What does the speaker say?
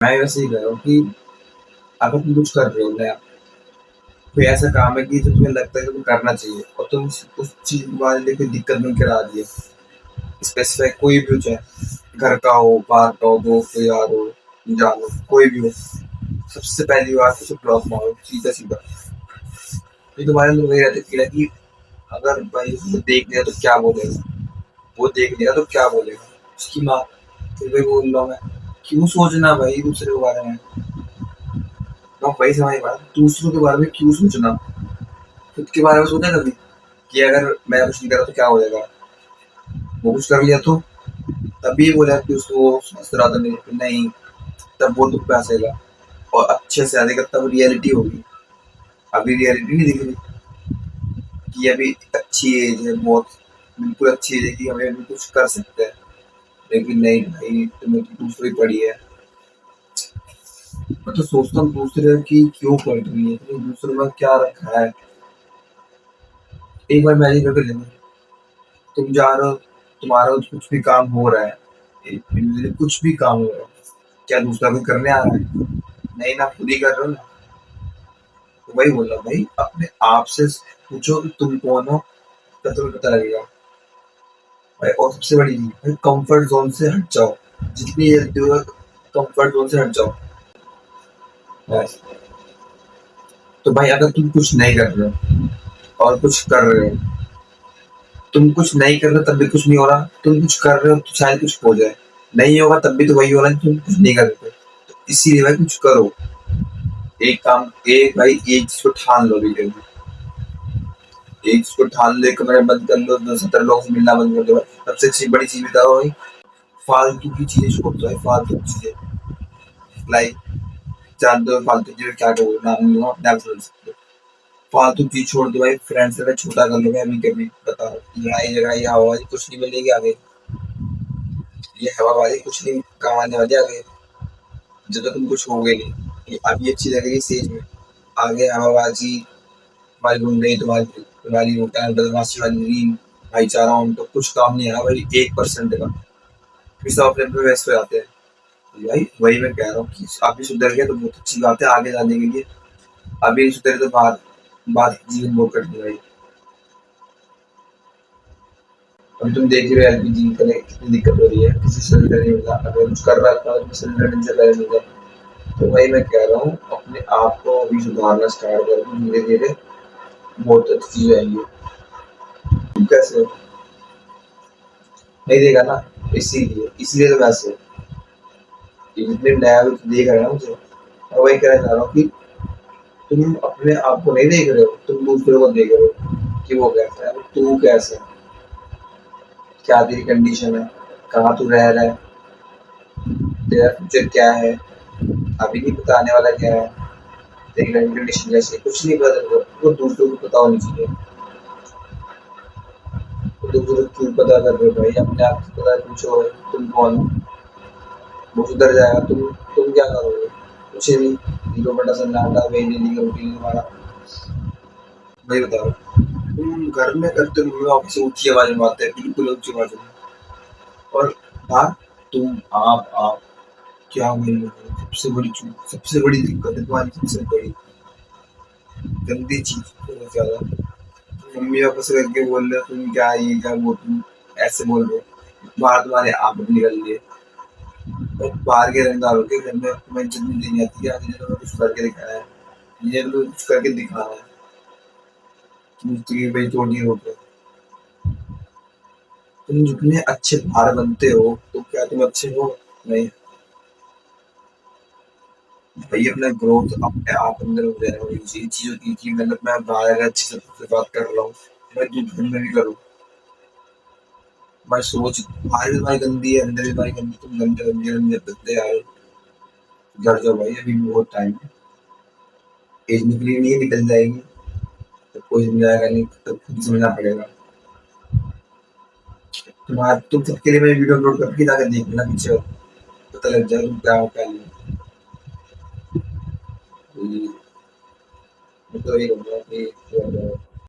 मैं वैसे ही कह रहा हूँ कि अगर तुम कुछ कर रहे हो नया, कोई ऐसा काम है कि जो तुम्हें लगता है कि तुम्हें करना चाहिए और तुम उस चीज के बारे में कोई दिक्कत नहीं करा रही है, स्पेसिफाई कोई भी हो, चाहे घर का हो, बाहर का हो, दोस्त हो, यार हो, जान हो, कोई भी हो, सबसे पहली बात उसे ब्लॉक मारो सीधा सीधा। ये तुम्हारे अंदर वही रहती है कि अगर भाई उसको देख लिया तो क्या बोलेगा, वो देख लिया तो क्या बोलेगा उसकी माँ, फिर भाई बोल रहा हूँ मैं, क्यों सोचना भाई दूसरे के बारे में। मैं वही समझ पा दूसरों के बारे में क्यों सोचना, खुद के बारे में सोचा कभी कि अगर मैं कुछ नहीं करा तो क्या हो जाएगा, वो कुछ कर लिया तो तभी बोला कि उसको समझ रहा था नहीं, तब वो दुख पे हंसेगा और अच्छे से हंसेगा, तब रियलिटी होगी। अभी रियलिटी नहीं दिख रही कि अभी अच्छी एज है, बहुत बिल्कुल अच्छी एज है कि हमें अभी कुछ कर सकते हैं, लेकिन नहीं भाई तुम्हें तो दूसरी पड़ी है। मैं तो सोचता हूँ दूसरे की क्यों पड़ रही है, तो दूसरे में क्या रखा है। एक बार मैजिक करके देखो, तुम जा रहे हो, तुम्हारा कुछ भी काम हो रहा है, कुछ भी काम हो रहा है, क्या दूसरा कोई करने आ रहा है? नहीं ना, खुद ही कर रहे हो ना। तो वही बोल रहा हूँ भाई, अपने आप से पूछो कि तुम कौन हो, तब तुम्हें पता लगेगा भाई। और सबसे बड़ी चीज भाई, कंफर्ट जोन से हट जाओ, जितनी जल्दी हो कंफर्ट जोन से हट जाओ बस। तो भाई अगर तुम कुछ नहीं कर रहे हो और कुछ कर रहे हो, तुम कुछ नहीं कर रहे तब भी कुछ नहीं हो रहा, तुम कुछ कर रहे हो तो शायद कुछ हो जाए, नहीं होगा तब भी तो वही हो रहा है, तुम कुछ नहीं कर रहे। तो इसीलिए भाई कुछ करो, एक काम, एक भाई एक चीज को ठान लो भी, एक चीज को ठान लो, कमरे बंद कर लो, 70 लोगों से मिलना बंद कर दो। सबसे अच्छी बड़ी चीज बताओ भाई, फालतू की चीजें छोड़ दो भाई, फालतू की चीजें लाइक, जानते हो फालतू चीजें क्या करो, नाम नहीं लूंगा, अपने आप समझ सकते हो। फालतू चीज छोड़ दो भाई, फ्रेंड्स से छोटा कर लो भाई, अभी कभी बताओ, लड़ाई झगड़ा या हवाबाजी कुछ नहीं मिलेगी आगे, ये हवाबाजी कुछ नहीं काम आने वाली आगे, जब तक तुम कुछ होगे नहीं। ये अभी अच्छी लग रही है स्टेज में, आगे हवाबाजी, तुम्हारी गुंडे, तुम्हारी तुम्हारी बदमाशी वाली रील, भाईचारा तो कुछ काम नहीं है भाई, 1% का फिर सब अपने अपने व्यस्त हो जाते हैं। तो भाई वही मैं कह रहा हूँ कि अभी सुधर गया तो बहुत अच्छी बात है आगे जाने के लिए, अभी नहीं सुधरे तो बात बात जीवन बहुत कठिन भाई। अब तुम देख ही रहे हो एलपीजी करने कितनी दिक्कत हो रही है, किसी सिलेंडर नहीं मिला, अगर कुछ कर रहा था तो सिलेंडर नहीं चल रहा मिल जाए। तो वही मैं कह रहा हूँ, अपने आप को अभी सुधारना स्टार्ट कर दो, धीरे धीरे बहुत अच्छी चीज आएगी। तुम कैसे हो? नहीं देगा ना, इसीलिए इसीलिए तो वैसे जितने नया भी देख रहे हैं ना मुझे, मैं वही कहना चाह रहा हूँ कि तुम अपने आप को नहीं देख रहे हो, तुम दूसरों को देख रहे हो कि वो कैसा है, तू कैसा है, क्या तेरी कंडीशन है, कहाँ तू रह रहा है, तेरा फ्यूचर क्या है, अभी नहीं पता आने वाला क्या है, तेरी कंडीशन कैसी है, कुछ नहीं पता तेरे को, वो दूसरों को पता होनी चाहिए। तो दूसरों को क्यों पता कर रहे हो भाई, अपने आप से पता पूछो तुम कौन हो, वो सुधर जाएगा। तुम क्या करोगे, कुछ नहीं, 0 बटा सन्नाटा, वही डेली का रूटीन हमारा। वही बताओ, तुम घर में करते हो, मम्मी पापा से ऊंची आवाज में बात है, बिल्कुल ऊंची आवाज में, और बाहर तुम आप क्या बोल रहे हो, सबसे बड़ी चूक, सबसे बड़ी दिक्कत है तुम्हारी, सबसे बड़ी गंदी चीज बहुत ज्यादा। मम्मी पापा से करके बोल रहे हो तुम, क्या ये क्या वो, तुम ऐसे बोल रहे हो, बाहर तुम्हारे आप निकल लिए, और बाहर के रंगदारों के घर में तुम्हें इज्जत नहीं देनी आती है, आगे तो कुछ करके दिखाया है, ये तो कुछ करके दिखाना है, तुम भाई तोड़ नहीं रोक रहे। तुम जितने अच्छे बाहर बनते हो तो क्या तुम अच्छे हो? नहीं भाई, अपना ग्रोथ अपने आप अंदर हो जाएगा, ये चीज होती है कि मतलब मैं बाहर अच्छे से बात कर रहा हूँ, मैं दूध में भी करूँ, मैं सोच बाहर भी तुम्हारी गंदी है, अंदर भी तुम्हारी गंदी, तुम गंदे गंदे गंदे बनते आए हो। घर जाओ भाई, अभी भी बहुत टाइम है, एज निकली नहीं है, निकल जाएगी, तो कोई समझाएगा नहीं, तो खुद ही समझना पड़ेगा। तुम सबके लिए मैं वीडियो अपलोड करके जाकर देख लेना पीछे, पता लग जाएगा तुम क्या हो क्या नहीं। मैं तो यही कहूँगा कि